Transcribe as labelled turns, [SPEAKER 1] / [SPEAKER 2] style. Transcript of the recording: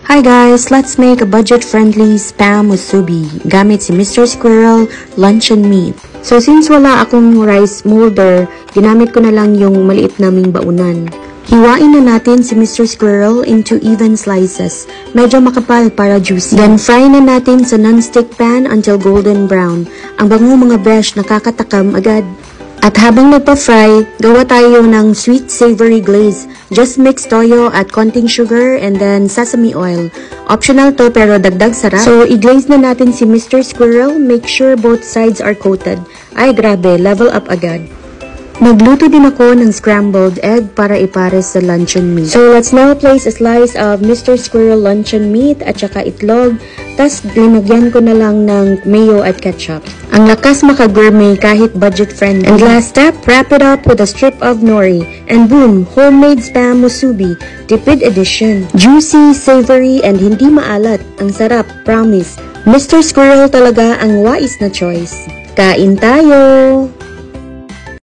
[SPEAKER 1] Hi guys! Let's make a budget-friendly spam musubi gamit si Mr. Squirrel Luncheon Meat. So since wala akong rice molder, ginamit ko na lang yung maliit naming baunan. Hiwain na natin si Mr. Squirrel into even slices. Medyo makapal para juicy. Then fry na natin sa non-stick pan until golden brown. Ang bango mga besh, nakakatakam agad. At habang nagpa-fry, gawa tayo ng sweet savory glaze. Just mix toyo at konting sugar and then sesame oil. Optional to pero dagdag sarap. So i-glaze na natin si Mr. Squirrel. Make sure both sides are coated. Ay grabe, level up agad. Nagluto din ako ng scrambled egg para ipares sa luncheon meat. So let's now place a slice of Mr. Squirrel luncheon meat at saka itlog. Tapos linagyan ko na lang ng mayo at ketchup. Ang lakas maka-gourmet kahit budget-friendly. And last step, wrap it up with a strip of nori. And boom, homemade spam musubi, tipid edition. Juicy, savory, and hindi maalat. Ang sarap, promise. Mr. Squirrel talaga ang wais na choice. Kain tayo!